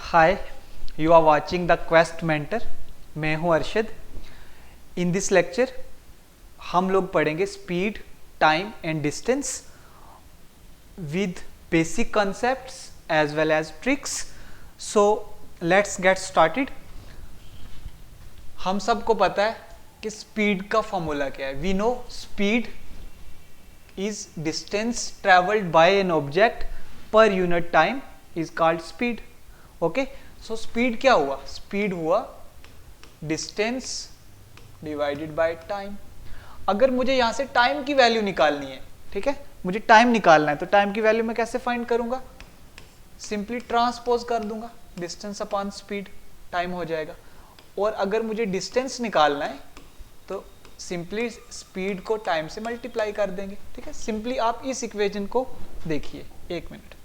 Hi, you are watching the Quest Mentor. मैं हूं Arshad. In this lecture हम लोग पढ़ेंगे speed, time and distance with basic concepts as well as tricks. So let's get started. हम सबको पता है कि स्पीड का फॉर्मूला क्या है। We know speed is distance travelled by an object per unit time is called speed. Okay, so speed क्या हुआ? स्पीड हुआ डिस्टेंस डिवाइडेड बाय टाइम। अगर मुझे यहां से टाइम की वैल्यू निकालनी है, ठीक है, मुझे टाइम निकालना है, तो टाइम की वैल्यू मैं कैसे फाइंड करूंगा? सिंपली ट्रांसपोज कर दूंगा, डिस्टेंस अपॉन स्पीड, टाइम हो जाएगा। और अगर मुझे डिस्टेंस निकालना है तो सिंपली स्पीड को टाइम से मल्टीप्लाई कर देंगे। ठीक है, सिंपली आप इस इक्वेशन को देखिए, एक मिनट,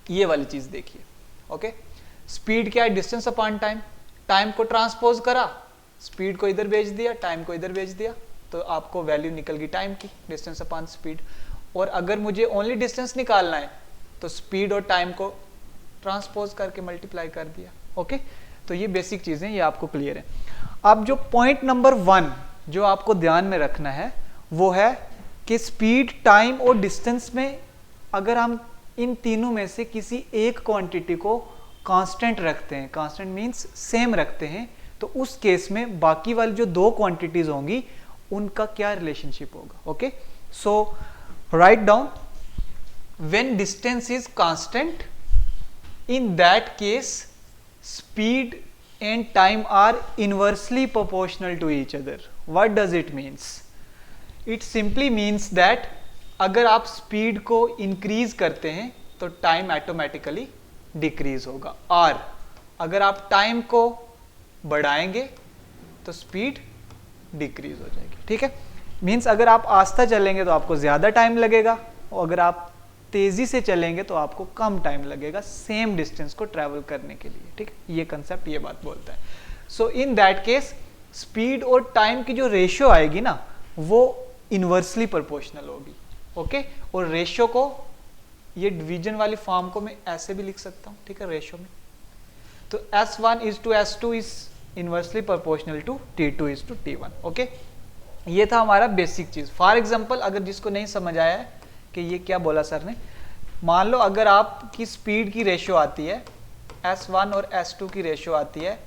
ये वाली चीज देखिए। ओके, स्पीड क्या है? Distance upon time. टाइम को ट्रांसपोज करा, स्पीड को इधर भेज दिया, टाइम को इधर भेज दिया, तो आपको वैल्यू निकल गई टाइम की, डिस्टेंस अपॉन स्पीड। और अगर मुझे ओनली डिस्टेंस निकालना है तो स्पीड और टाइम को ट्रांसपोज करके मल्टीप्लाई कर दिया। ओके, तो ये बेसिक चीजें, ये आपको क्लियर है। अब जो पॉइंट नंबर 1 जो आपको ध्यान में रखना है वो है कि स्पीड, टाइम और डिस्टेंस में अगर हम इन तीनों में से किसी एक क्वांटिटी को कांस्टेंट रखते हैं, कांस्टेंट मींस सेम रखते हैं, तो उस केस में बाकी वाली जो दो क्वांटिटीज होंगी उनका क्या रिलेशनशिप होगा। Okay, so write down, when distance is constant, in that case speed and time are inversely proportional to each other. What does it means? It simply means that अगर आप स्पीड को increase करते हैं तो time automatically decrease होगा, और अगर आप टाइम को बढ़ाएंगे तो स्पीड डिक्रीज हो जाएगी। ठीक है, मीन्स अगर आप आस्था चलेंगे तो आपको ज्यादा टाइम लगेगा, और अगर आप तेजी से चलेंगे तो आपको कम टाइम लगेगा सेम डिस्टेंस को ट्रैवल करने के लिए। ठीक है, ये कंसेप्ट ये बात बोलता है। सो इन दैट केस स्पीड और टाइम की जो रेशियो आएगी ना, वो इनवर्सली प्रोपोर्शनल होगी। ओके, और रेशियो को, ये डिवीजन वाली फॉर्म को मैं ऐसे भी लिख सकता हूं। ठीक है, रेशियो में तो S1 is to S2 is inversely proportional to T2 is to T1। Okay, ये था हमारा बेसिक चीज। फॉर एग्जाम्पल, अगर जिसको नहीं समझ आया है कि ये क्या बोला सर ने, मान लो अगर आपकी स्पीड की रेशियो आती है, S1 और S2 की रेशियो आती है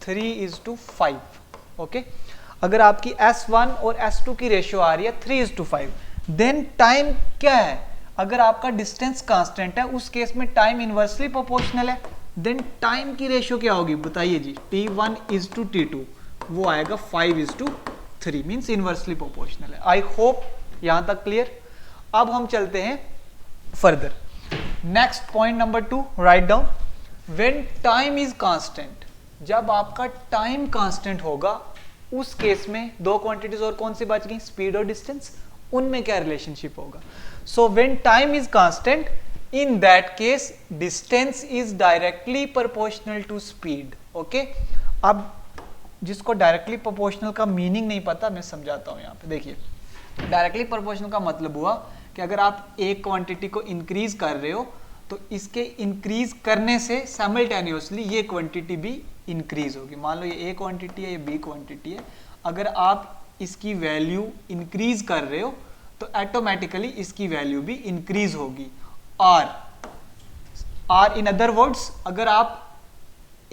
3:5। ओके, अगर आपकी S1 और S2 की रेशियो आ रही है 3:5, देन टाइम क्या है? अगर आपका डिस्टेंस कांस्टेंट है उस केस में टाइम इनवर्सली प्रोपोर्शनल है, देन टाइम की रेशियो क्या होगी बताइए जी? T1:T2, वो आएगा 5:3, मीन्स इनवर्सली प्रोपोर्शनल है। आई होप यहां तक क्लियर। अब हम चलते हैं further. Next point number 2, write down, when time is constant, जब आपका टाइम कांस्टेंट होगा उस केस में दो क्वांटिटीज और कौन सी बच गई? स्पीड और डिस्टेंस। उनमें क्या रिलेशनशिप होगा? So when time is constant, in that case distance is directly proportional to speed. Okay, अब जिसको डायरेक्टली प्रोपोर्शनल का मीनिंग नहीं पता, मैं समझाता हूं। यहां पे देखिए, डायरेक्टली प्रोपोर्शनल का मतलब हुआ कि अगर आप एक क्वांटिटी को इंक्रीज कर रहे हो तो इसके इंक्रीज करने से साइमल्टेनियसली ये क्वांटिटी भी इंक्रीज होगी। मान लो ये ए क्वांटिटी है, ये बी क्वांटिटी है, अगर आप इसकी वैल्यू इंक्रीज कर रहे हो तो ऑटोमेटिकली इसकी वैल्यू भी इंक्रीज होगी। और इन अदर वर्ड्स, अगर आप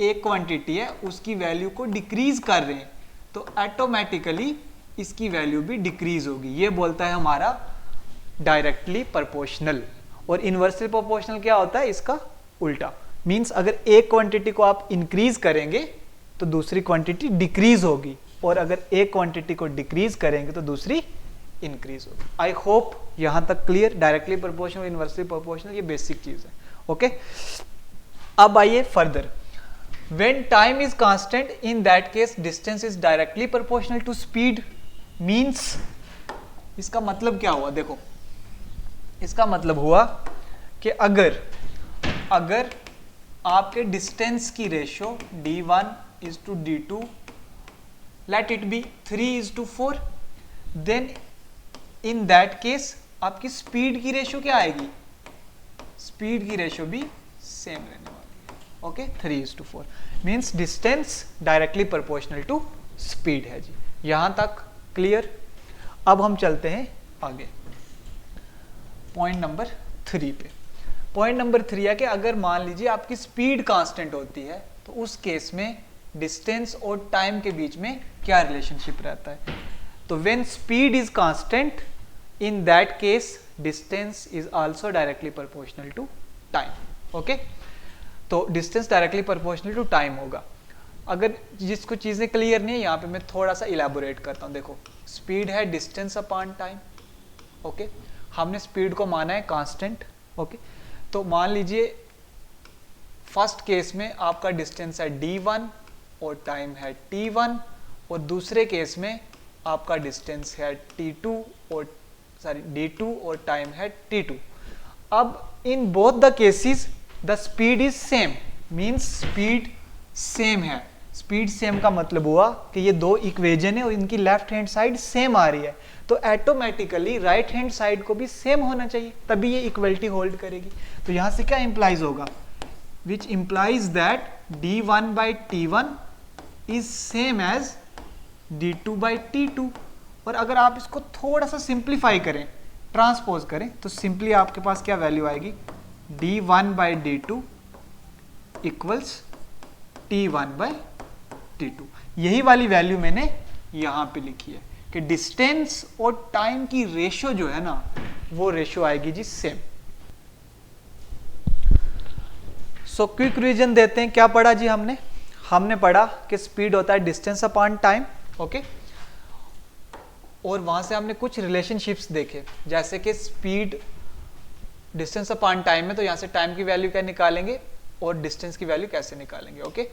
एक क्वांटिटी है उसकी वैल्यू को डिक्रीज कर रहे हैं तो ऑटोमेटिकली इसकी वैल्यू भी डिक्रीज होगी। ये बोलता है हमारा डायरेक्टली प्रोपोर्शनल। और इनवर्सली प्रोपोर्शनल क्या होता है? इसका उल्टा, मींस अगर एक क्वांटिटी को आप इंक्रीज करेंगे तो दूसरी क्वांटिटी डिक्रीज होगी, और अगर एक क्वांटिटी को डिक्रीज करेंगे तो दूसरी इंक्रीज होगी। आई होप यहां तक clear. Directly proportional, inversely proportional, ये बेसिक चीज है। ओके, अब आइए further. When time is constant, in that case distance is directly proportional to speed, means इसका मतलब क्या हुआ? देखो, इसका मतलब हुआ कि अगर आपके डिस्टेंस की ratio D1:D2, let it be 3:4, then in that case आपकी स्पीड की रेशियो क्या आएगी? स्पीड की रेशियो भी सेम रहने वाली है। Okay, 3:4 means distance directly proportional to speed है जी। यहां तक क्लियर। अब हम चलते हैं आगे पॉइंट नंबर 3 पे। पॉइंट नंबर 3 है कि अगर मान लीजिए आपकी स्पीड कांस्टेंट होती है तो उस केस में डिस्टेंस और टाइम के बीच में क्या रिलेशनशिप रहता है। तो when speed is constant, in that case distance is also directly proportional to time. Okay, तो distance directly proportional to time होगा। अगर जिसको चीजें क्लियर नहीं है, यहाँ पे मैं थोड़ा सा इलेबोरेट करता हूँ। देखो, स्पीड है डिस्टेंस अपॉन टाइम। ओके, हमने स्पीड को माना है कांस्टेंट। ओके, तो मान लीजिए फर्स्ट केस में आपका डिस्टेंस है d1 और टाइम है t1, और दूसरे केस में आपका डिस्टेंस है d2 और टाइम है t2। अब in both the cases the speed is same, means speed same है। स्पीड सेम का मतलब हुआ कि ये दो इक्वेशन है और इनकी लेफ्ट हैंड साइड सेम आ रही है, तो ऑटोमेटिकली राइट हैंड साइड को भी सेम होना चाहिए, तभी ये इक्वलिटी होल्ड करेगी। तो यहां से क्या इंप्लाइज होगा, which implies that d1/t1 is same as d2/t2। और अगर आप इसको थोड़ा सा सिंप्लीफाई करें, ट्रांसपोज करें, तो सिंपली आपके पास क्या वैल्यू आएगी, d1/d2 इक्वल्स t1/t2। यही वाली वैल्यू मैंने यहां पे लिखी है कि डिस्टेंस और टाइम की रेशो जो है ना, वो रेशो आएगी जी सेम। सो क्विक रिवीजन देते हैं। क्या पढ़ा जी हमने पढ़ा कि स्पीड होता है डिस्टेंस अपॉन टाइम। ओके, और वहां से हमने कुछ रिलेशनशिप्स देखे, जैसे कि स्पीड डिस्टेंस अपॉन टाइम है तो यहां से टाइम की वैल्यू क्या निकालेंगे और डिस्टेंस की वैल्यू कैसे निकालेंगे। ओके,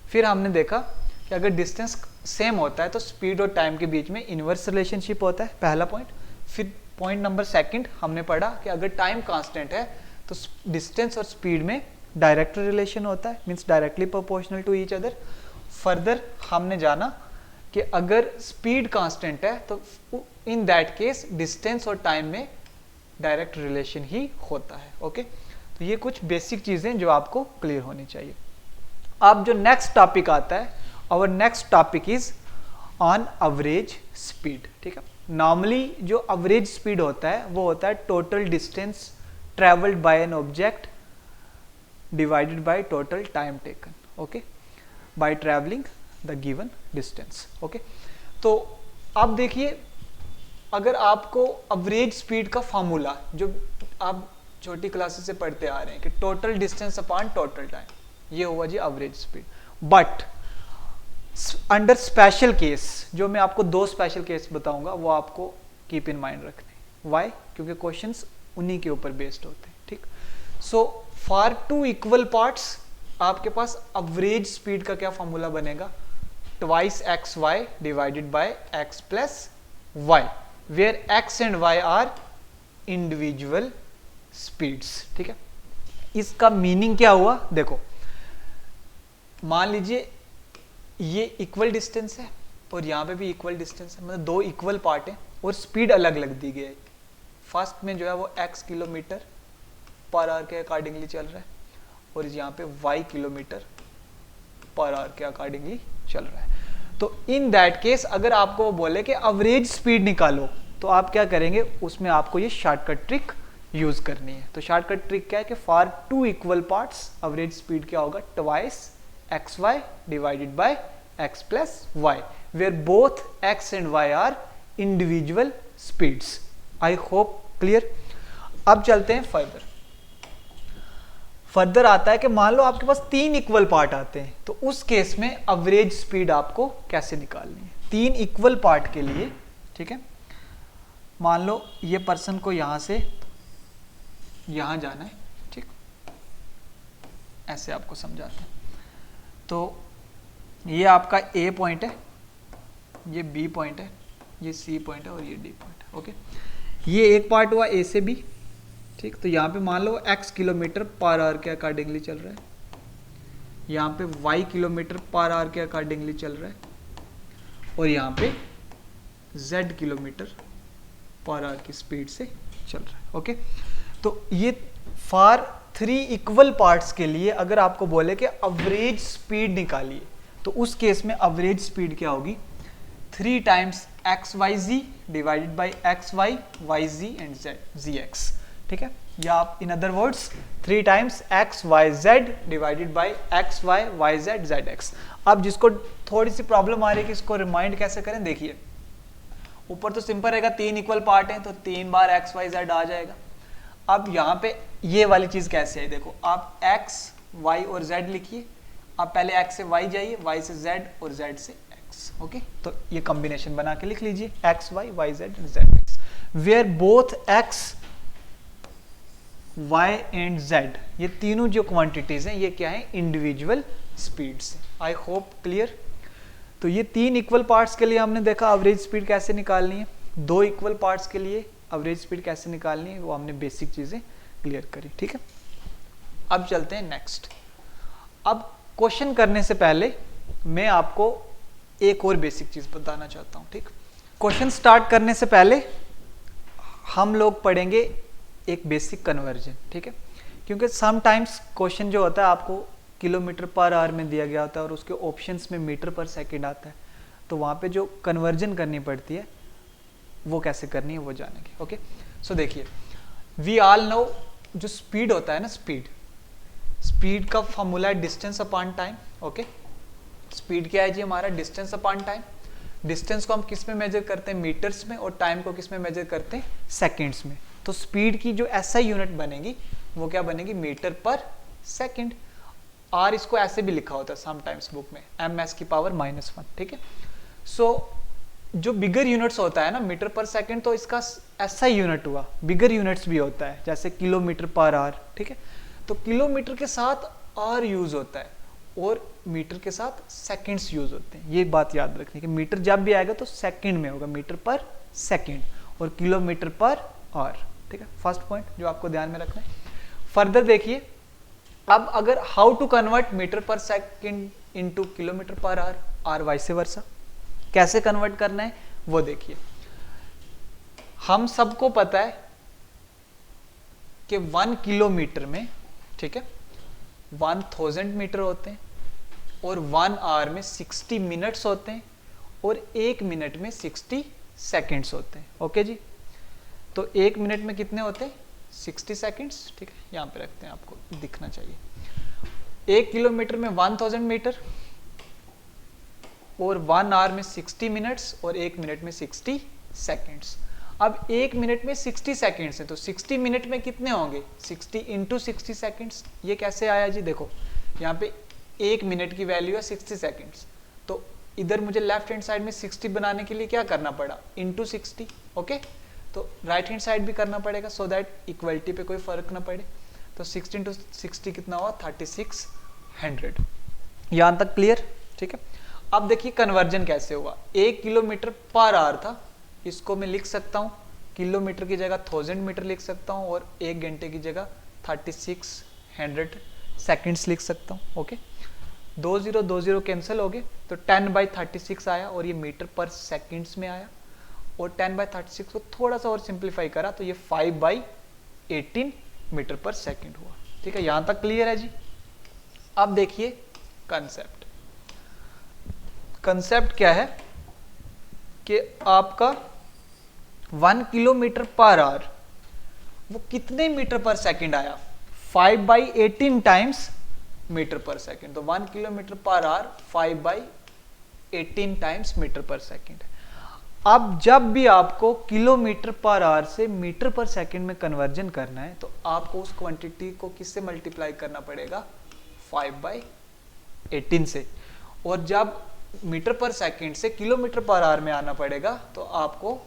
फिर हमने देखा कि अगर डिस्टेंस सेम होता है तो स्पीड और टाइम के बीच में इनवर्स रिलेशनशिप होता है, पहला पॉइंट। फिर पॉइंट नंबर 2 हमने पढ़ा कि अगर टाइम कांस्टेंट है तो डिस्टेंस और स्पीड में डायरेक्ट रिलेशन होता है, means directly proportional to each other. Further हमने जाना कि अगर स्पीड कांस्टेंट है तो इन दैट केस डिस्टेंस और टाइम में डायरेक्ट रिलेशन ही होता है। ओके, तो ये कुछ बेसिक चीजें जो आपको क्लियर होनी चाहिए। अब जो नेक्स्ट टॉपिक आता है, और next topic is on average speed. ठीक है, नॉर्मली जो एवरेज स्पीड होता है वो होता है total distance travelled by an object divided by total time taken. Okay, by travelling the given distance. Okay, तो अब देखिए, अगर आपको एवरेज स्पीड का फॉर्मूला जो आप छोटी क्लासेस से पढ़ते आ रहे हैं कि total distance upon total time, ये हुआ जी average speed. But under special case, जो मैं आपको 2 स्पेशल केस बताऊंगा, वो आपको कीप इन माइंड रखने। व्हाई? क्योंकि क्वेश्चंस उन्हीं के ऊपर बेस्ड होते हैं। ठीक, सो फॉर 2 इक्वल पार्ट्स आपके पास एवरेज स्पीड का क्या फॉर्मूला बनेगा, twice xy divided by x plus y, where x and y are individual speeds. ठीक है, इसका मीनिंग क्या हुआ, देखो मान लीजिए ये इक्वल डिस्टेंस है और यहाँ पे भी इक्वल डिस्टेंस है, मतलब 2 इक्वल पार्ट है और स्पीड अलग अलग दी गई है। फर्स्ट में जो है वो x किलोमीटर पर आवर के अकॉर्डिंगली चल रहा है और यहाँ पे y किलोमीटर पर आवर के अकॉर्डिंगली चल रहा है। तो इन दैट केस अगर आपको बोले कि एवरेज स्पीड निकालो, तो आप क्या करेंगे, उसमें आपको ये शॉर्टकट ट्रिक यूज करनी है। तो शॉर्टकट ट्रिक क्या है कि for 2 equal parts average speed क्या होगा, twice xy divided by x plus y, where both x and y are individual speeds. I hope clear. अब चलते हैं फर्दर आता है कि मान लो आपके पास 3 इक्वल पार्ट आते हैं, तो उस केस में एवरेज स्पीड आपको कैसे निकालनी है। 3 इक्वल पार्ट के लिए, ठीक है, मान लो ये पर्सन को यहां से यहां जाना है, ठीक, ऐसे आपको समझाते हैं। तो ये आपका A पॉइंट है, ये B पॉइंट है, ये C पॉइंट है और ये D पॉइंट है। ओके, ये एक पार्ट हुआ A से B। ठीक, तो यहाँ पे मान लो x किलोमीटर पर आवर के अकॉर्डिंगली चल रहा है, यहाँ पे y किलोमीटर पर आवर के अकॉर्डिंगली चल रहा है और यहाँ पे z किलोमीटर पर आवर की स्पीड से चल रहा है। ओके, तो ये फॉर 3 इक्वल पार्ट्स के लिए अगर आपको बोले कि एवरेज स्पीड निकालिए, तो उस केस में एवरेज स्पीड क्या होगी? 3 times X Y Z divided by X Y Y Z and Z Z X, ठीक है? या आप in other words 3 times X Y Z divided by X Y Y Z Z X. अब जिसको थोड़ी सी problem आ रही है कि इसको रिमाइंड कैसे करें, देखिए ऊपर तो सिंपल रहेगा, 3 इक्वल पार्ट हैं तो 3 बार एक्स वाई जेड आ जाएगा। अब यहाँ पे ये वाली चीज कैसे है, देखो आप x, y और z लिखिए, आप पहले x से y जाइए, y से z और z से x, ओके? तो ये कॉम्बिनेशन बना के लिख लीजिए x, y, y, z, z, x, where both x, y and z, ये तीनों जो क्वांटिटीज हैं ये क्या है? Individual speeds. I hope clear. तो ये 3 इक्वल पार्ट्स के लिए हमने देखा एवरेज स्पीड कैसे निकालनी है, 2 इक्वल पार्ट्स के लिए एवरेज स्पीड कैसे निकालनी है, वो हमने बेसिक चीजें क्लियर करी, ठीक है? अब चलते हैं नेक्स्ट। अब क्वेश्चन करने से पहले मैं आपको एक और बेसिक चीज बताना चाहता हूं, ठीक? क्वेश्चन स्टार्ट करने से पहले हम लोग पढ़ेंगे एक बेसिक कन्वर्जन, ठीक है? क्योंकि समटाइम्स क्वेश्चन जो होता है आपको किलोमीटर पर आवर में दिया गया होता है और उसके ऑप्शंस में मीटर पर सेकंड आता है, तो वहां पे जो कन्वर्जन करनी पड़ती है वो कैसे करनी है वो जानेंगे, ओके? सो देखिए, वी ऑल नो जो स्पीड होता है ना, स्पीड का फॉर्मूला है distance upon time, okay? Speed क्या है जी हमारा? Distance upon time. डिस्टेंस को हम किस में मेजर करते हैं? मीटर्स में, और टाइम को किस में मेजर करते हैं? सेकंड्स में। तो स्पीड की जो एसआई यूनिट बनेगी वो क्या बनेगी? Metre per second. आर इसको ऐसे भी लिखा होता है समटाइम्स बुक में, ms की पावर -1, ठीक है? सो जो बिगर यूनिट्स होता है ना मीटर पर सेकंड, तो इसका ऐसा यूनिट हुआ, बिगर यूनिट्स भी होता है जैसे किलोमीटर पर आवर, ठीक है? तो किलोमीटर के साथ आर यूज होता है और मीटर के साथ सेकंड्स यूज होते हैं। ये बात याद रखनी कि मीटर जब भी आएगा तो सेकंड में होगा, मीटर पर सेकंड, और किलोमीटर पर आवर, ठीक है? फर्स्ट पॉइंट जो आपको ध्यान में रखना है। फर्दर देखिए, अब अगर how to convert metre per second into kilometre per our और वाइस वर्सा, कैसे कन्वर्ट करना है वो देखिए। हम सबको पता है कि 1 किलोमीटर में, ठीक है, 1000 मीटर होते हैं, और 1 आवर में 60 मिनट्स होते हैं, और 1 मिनट में 60 सेकंड्स होते हैं, ओके जी? तो 1 मिनट में कितने होते हैं? 60 सेकंड्स, ठीक है? यहां पे रखते हैं, आपको दिखना चाहिए। 1 किलोमीटर में 1000 मीटर, और 1 आवर में 60 मिनट्स, और 1 मिनट में 60 सेकंड्स। अब 1 मिनट में 60 सेकंड्स है, तो 60 मिनट में कितने होंगे? 60 इंटू 60 सेकंड्स। ये कैसे आया जी? देखो यहाँ पे 1 मिनट की वैल्यू है 60 सेकंड्स, तो इधर मुझे लेफ्ट हैंड साइड में 60 बनाने के लिए क्या करना पड़ा? Into 60, okay? तो राइट हैंड साइड भी करना पड़ेगा सो दैट इक्वलिटी पे कोई फर्क ना पड़े। तो 60 इंटू 60 कितना हुआ? 3600। यहां तक क्लियर, ठीक है? अब देखिए कन्वर्जन कैसे हुआ। 1 किलोमीटर पर आवर था, इसको मैं लिख सकता हूँ किलोमीटर की जगह 1000 मीटर लिख सकता हूँ, और 1 घंटे की जगह 3600 सेकंड्स लिख सकता हूँ, ओके? 20 कैंसिल हो गए, तो 10/36 आया, और ये मीटर पर सेकंड्स में आया, और 10/36 को थोड़ा सा और सिंप्लीफाई करा तो ये 5/18 मीटर पर सेकंड हुआ, ठीक है? यहां तक क्लियर है जी? अब देखिए कंसेप्ट क्या है कि आपका 1 किलोमीटर पर आवर वो कितने मीटर पर सेकंड आया? 5/18 टाइम्स मीटर पर सेकंड। तो 1 kilometre per hour 5/18 times metre per second. अब जब भी आपको किलोमीटर पर आवर से मीटर पर सेकंड में कन्वर्जन करना है, तो आपको उस क्वांटिटी को किससे मल्टीप्लाई करना पड़ेगा? 5/18 से। और जब मीटर पर सेकंड से किलोमीटर पर आवर में आना पड़ेगा, तो आपको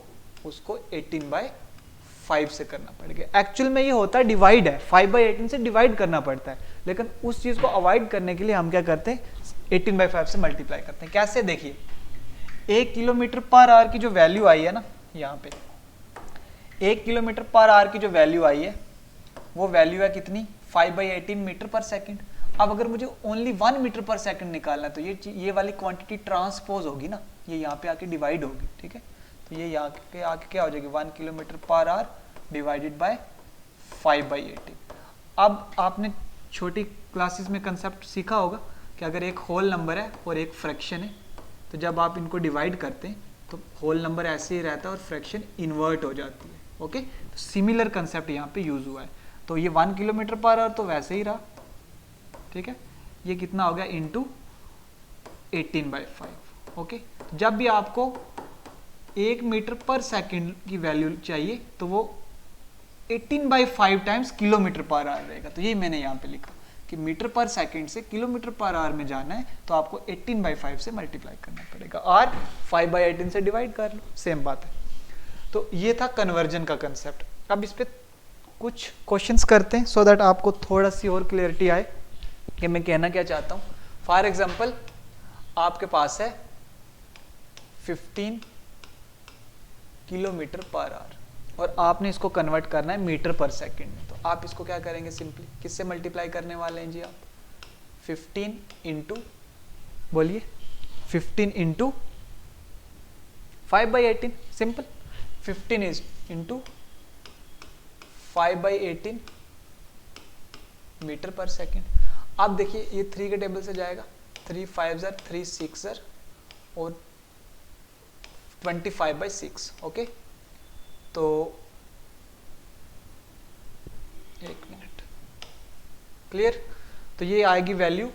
उसको 18/5 से करना पड़ेगा। एक्चुअल में ये होता है डिवाइड है, 5/18 से डिवाइड करना पड़ता है, लेकिन उस चीज को अवॉइड करने के लिए हम क्या करते हैं? 18/5 से मल्टीप्लाई करते हैं। कैसे? देखिए 1 किलोमीटर पर आवर की जो वैल्यू आई है ना, यहाँ पे 1 किलोमीटर पर आवर की जो वैल्यू आई है वो वैल्यू है कितनी? 5/18 मीटर पर सेकंड। अब अगर मुझे ओनली 1 मीटर पर सेकंड निकालना है, तो ये वाली क्वांटिटी ट्रांसपोज होगी ना, ये यहाँ पे आके डिवाइड होगी, ठीक है? तो ये यहाँ के आके क्या हो जाएगी? 1 kilometre per our divided by 5/18। अब आपने छोटी क्लासेस में कंसेप्ट सीखा होगा कि अगर एक होल नंबर है और एक फ्रैक्शन है, तो जब आप इनको डिवाइड करते हैं तो होल नंबर ऐसे ही रहता है और फ्रैक्शन इन्वर्ट हो जाती है। ओके, तो सिमिलर कंसेप्ट यहाँ पे यूज हुआ है। तो ये 1 किलोमीटर पर आवर तो वैसे ही रहा, ठीक है। ये कितना हो गया इंटू 18/5। ओके, जब भी आपको 1 मीटर पर सेकंड की वैल्यू चाहिए तो वो 18/5 टाइम्स किलोमीटर पर आवर रहेगा। तो ये मैंने यहाँ पे लिखा कि मीटर पर सेकंड से किलोमीटर पर आवर में जाना है तो आपको 18/5 से मल्टीप्लाई करना पड़ेगा और 5/18 से डिवाइड कर लो, सेम बात है। तो ये था कन्वर्जन का कंसेप्ट। अब इस पे कुछ क्वेश्चंस करते हैं सो दैट आपको थोड़ा सी और क्लियरिटी आए कि मैं कहना क्या चाहता हूँ। फॉर एग्जाम्पल आपके पास है 15 किलोमीटर पर आवर और आपने इसको कन्वर्ट करना है मीटर पर सेकंड में। तो आप इसको क्या करेंगे, सिंपली किससे मल्टीप्लाई करने वाले हैं जी आप? 15 इंटू, बोलिए 15 into 5/18, simple. 15 is into 5/18 metre per second. अब देखिए ये 3 के टेबल से जाएगा, 3 5 ज़र 3 6 ज़र और 25/6। ओके, तो एक मिनट, क्लियर। तो ये आएगी वैल्यू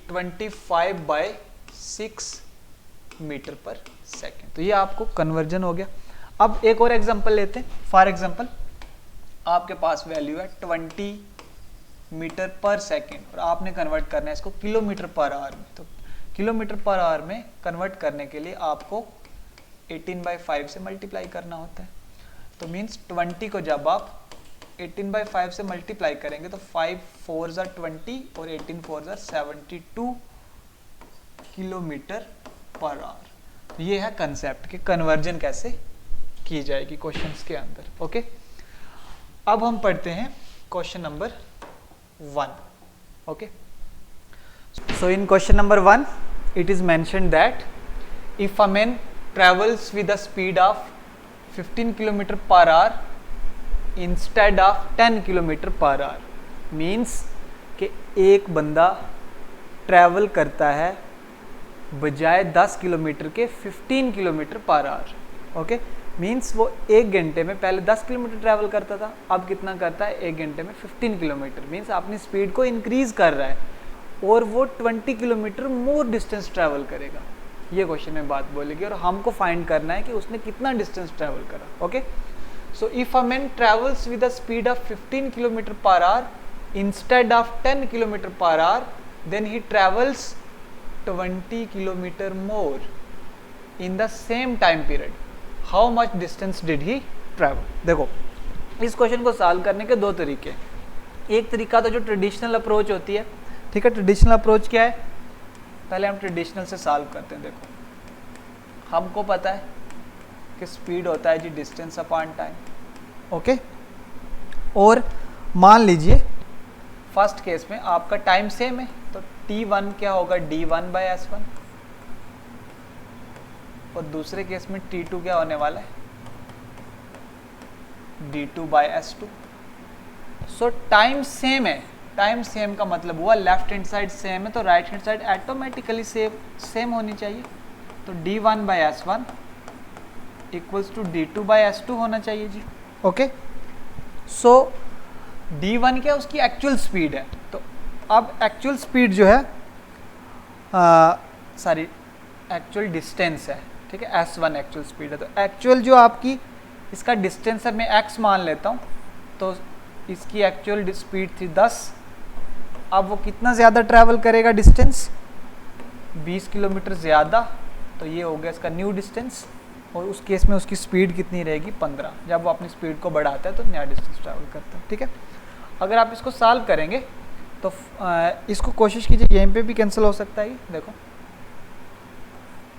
25/6 मीटर पर सेकंड। तो ये आपको कन्वर्जन हो गया। अब एक और एग्जांपल लेते हैं। फॉर एग्जांपल आपके पास वैल्यू है 20 मीटर पर सेकंड और आपने कन्वर्ट करना है इसको किलोमीटर पर आवर में। तो किलोमीटर पर आवर में कन्वर्ट करने के लिए आपको 18/5 से मल्टीप्लाई करना होता है। तो मीन्स 20 को जब आप 18/5 से मल्टीप्लाई करेंगे तो 5 4 ज़र 20 और 18 4 ज़र 72 किलोमीटर पर आवर। तो ये है कंसेप्ट कि कन्वर्जन कैसे की जाएगी क्वेश्चंस के अंदर। ओके, अब हम पढ़ते हैं question number 1। Okay, so in question number 1 it is mentioned that if a man travels with a speed of 15 km per hour instead of 10 km per hour, means कि एक बंदा ट्रैवल करता है बजाय 10 किलोमीटर के 15 kilometre per our. Okay, means वो 1 घंटे में पहले 10 किलोमीटर ट्रैवल करता था, अब कितना करता है 1 घंटे में 15 किलोमीटर। मीन्स अपनी स्पीड को इंक्रीज कर रहा है और वो 20 किलोमीटर मोर डिस्टेंस ट्रैवल करेगा। ये क्वेश्चन में बात बोलेगी और हमको फाइंड करना है कि उसने कितना डिस्टेंस ट्रैवल करा। Okay, so if a man travels with a speed of 15 kilometre per hour instead of 10 kilometre per hour then he travels 20 kilometre more in the same time period, how much distance did he travel. देखो, इस question को solve करने के 2 तरीके। एक तरीका तो जो ट्रेडिशनल अप्रोच होती है, ठीक है। ट्रेडिशनल अप्रोच क्या है, पहले हम ट्रेडिशनल से सॉल्व करते हैं। देखो, हमको पता है कि स्पीड होता है जी डिस्टेंस अपॉन टाइम। ओके, और मान लीजिए फर्स्ट केस में आपका टाइम सेम है तो t1 क्या होगा d1/s1 और दूसरे केस में t2 क्या होने वाला है d2/s2। सो टाइम सेम है, टाइम सेम का मतलब हुआ लेफ्ट हैंड साइड सेम है तो right hand side automatically same होनी चाहिए। तो d1/s1 इक्वल्स टू d2/s2 होना चाहिए जी। ओके, सो d1 क्या उसकी एक्चुअल स्पीड है। तो अब एक्चुअल स्पीड जो है एक्चुअल डिस्टेंस है, ठीक है। s1 एक्चुअल स्पीड है, तो एक्चुअल जो आपकी इसका डिस्टेंस है, मैं x मान लेता हूँ। तो इसकी एक्चुअल स्पीड थी 10। अब वो कितना ज़्यादा ट्रैवल करेगा डिस्टेंस, 20 किलोमीटर ज़्यादा। तो ये हो गया इसका न्यू डिस्टेंस और उस केस में उसकी स्पीड कितनी रहेगी 15। जब वो अपनी स्पीड को बढ़ाता है तो नया डिस्टेंस ट्रैवल करता है, ठीक है। अगर आप इसको सॉल्व करेंगे तो इसको कोशिश कीजिए, यहीं पे भी कैंसिल हो सकता है। देखो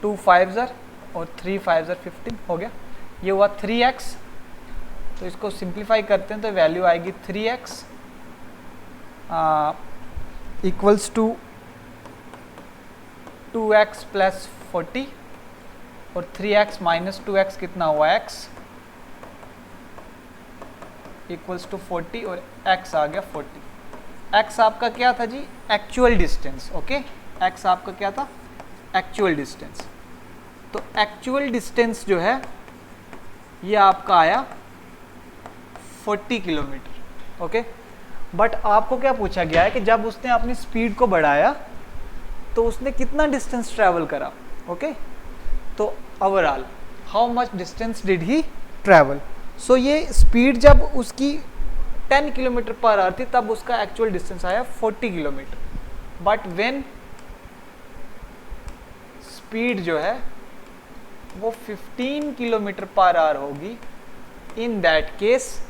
2 5 ज़र और 3 5 ज़र 15 हो गया। ये हुआ 3x। तो इसको सिंप्लीफाई करते हैं तो वैल्यू आएगी 3x equals to 2x plus 40 और 3x माइनस 2x कितना हुआ x। इक्वल्स टू 40 और x आ गया 40। x आपका क्या था जी? Actual distance. ओके, x आपका क्या था? Actual distance. तो एक्चुअल डिस्टेंस जो है ये आपका आया 40 किलोमीटर। ओके, बट आपको क्या पूछा गया है कि जब उसने अपनी स्पीड को बढ़ाया तो उसने कितना डिस्टेंस ट्रैवल करा। ओके, तो overall how much distance did he travel. So ये स्पीड जब उसकी 10 किलोमीटर पर आवर थी तब उसका एक्चुअल डिस्टेंस आया 40 किलोमीटर। बट व्हेन स्पीड जो है वो 15 किलोमीटर पर आवर होगी, इन दैट केस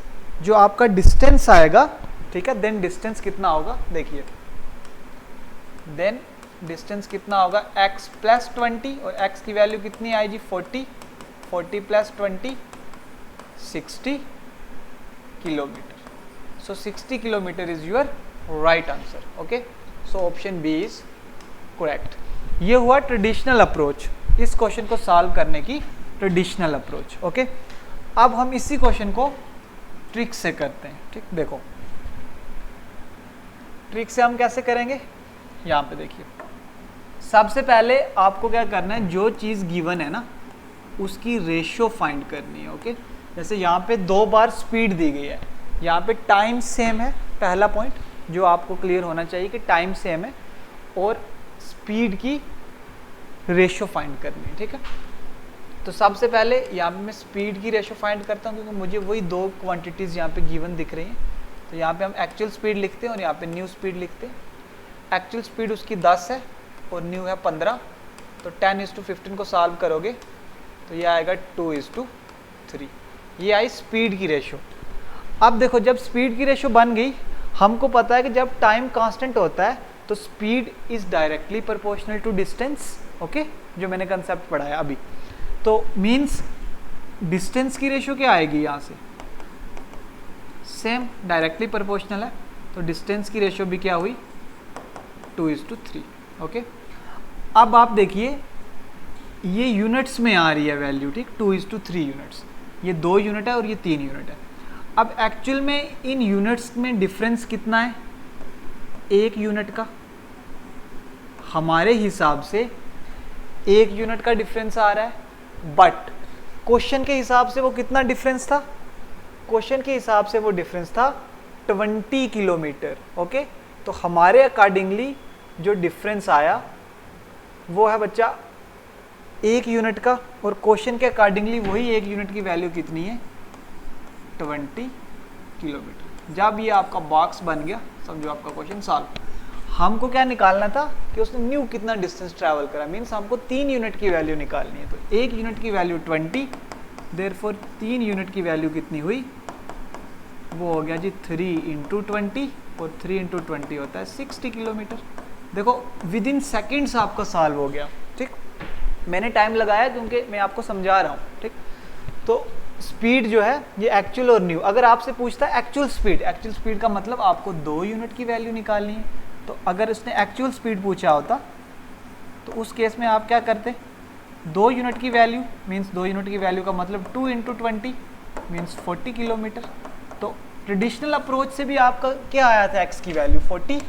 जो आपका डिस्टेंस आएगा, ठीक है, देन डिस्टेंस कितना होगा देखिए, देन डिस्टेंस कितना होगा x प्लस 20 और x की वैल्यू कितनी आई जी 40, 40 plus 20 60 kilometre. So 60 kilometre is your right answer. Okay, so option B is correct. ये हुआ ट्रेडिशनल अप्रोच, इस क्वेश्चन को सॉल्व करने की ट्रेडिशनल अप्रोच। ओके, अब हम इसी क्वेश्चन को ट्रिक से करते हैं। ठीक, देखो ट्रिक से हम कैसे करेंगे, यहाँ पे देखिए। सबसे पहले आपको क्या करना है, जो चीज़ गिवन है ना उसकी रेशियो फाइंड करनी है। ओके, जैसे यहाँ पे 2 बार स्पीड दी गई है, यहाँ पे टाइम सेम है, पहला पॉइंट जो आपको क्लियर होना चाहिए कि टाइम सेम है और स्पीड की रेशियो फाइंड करनी है। ठीक है, तो सबसे पहले यहाँ पे मैं स्पीड की रेशियो फाइंड करता हूँ क्योंकि मुझे वही 2 क्वांटिटीज़ यहाँ पे गिवन दिख रही हैं। तो यहाँ पे हम एक्चुअल स्पीड लिखते हैं और यहाँ पे न्यू स्पीड लिखते हैं। एक्चुअल स्पीड उसकी 10 है और न्यू है 15, तो 10:15 को सॉल्व करोगे तो ये आएगा 2:3। ये आई स्पीड की रेशियो। अब देखो जब स्पीड की रेशियो बन गई, हमको पता है कि जब टाइम कांस्टेंट होता है तो speed is directly proportional to distance. Okay, जो मैंने कंसेप्ट पढ़ाया अभी, तो मीन्स डिस्टेंस की रेशियो क्या आएगी यहाँ से, सेम डायरेक्टली प्रोपोर्शनल है, तो डिस्टेंस की रेशियो भी क्या हुई 2:3। ओके, अब आप देखिए ये यूनिट्स में आ रही है वैल्यू, ठीक, 2:3 यूनिट्स, ये 2 यूनिट है और ये 3 यूनिट है। अब एक्चुअल में इन यूनिट्स में डिफरेंस कितना है, 1 यूनिट का। हमारे हिसाब से 1 यूनिट का डिफरेंस आ रहा है, बट क्वेश्चन के हिसाब से वो कितना डिफरेंस था, क्वेश्चन के हिसाब से वो डिफरेंस था 20 किलोमीटर। ओके, तो हमारे अकॉर्डिंगली जो डिफरेंस आया वो है बच्चा 1 यूनिट का, और क्वेश्चन के अकॉर्डिंगली वही 1 यूनिट की वैल्यू कितनी है 20 किलोमीटर। जब ये आपका बॉक्स बन गया समझो आपका क्वेश्चन सॉल्व। हमको क्या निकालना था कि उसने न्यू कितना डिस्टेंस ट्रैवल करा, मीन्स हमको 3 यूनिट की वैल्यू निकालनी है। तो 1 यूनिट की वैल्यू 20, देयरफॉर 3 यूनिट की वैल्यू कितनी हुई, वो हो गया जी 3 × 20, और 3 × 20 होता है 60 किलोमीटर। देखो विद इन सेकेंड्स आपका सॉल्व हो गया। ठीक, मैंने टाइम लगाया क्योंकि मैं आपको समझा रहा हूँ। ठीक, तो स्पीड जो है ये एक्चुअल और न्यू, अगर आपसे पूछता है एक्चुअल स्पीड का मतलब आपको 2 यूनिट की वैल्यू निकालनी है। तो अगर उसने एक्चुअल स्पीड पूछा होता तो उस केस में आप क्या करते, 2 यूनिट की वैल्यू मीन्स 2 यूनिट की वैल्यू का मतलब 2 × 20 मीन्स 40 किलोमीटर। तो ट्रेडिशनल अप्रोच से भी आपका क्या आया था, x की वैल्यू 40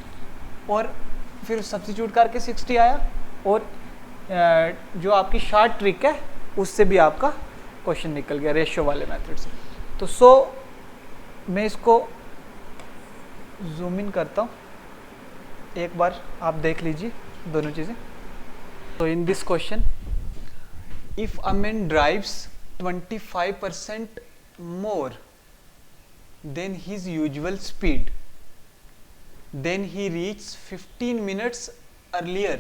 और फिर सब्स्टिट्यूट करके 60 आया, और जो आपकी शॉर्ट ट्रिक है उससे भी आपका क्वेश्चन निकल गया रेशियो वाले मेथड से। तो मैं इसको जूम इन करता हूँ, एक बार आप देख लीजिए दोनों चीज़ें। तो in this question, if a man drives 25% more than his usual speed, then he reaches 15 minutes earlier,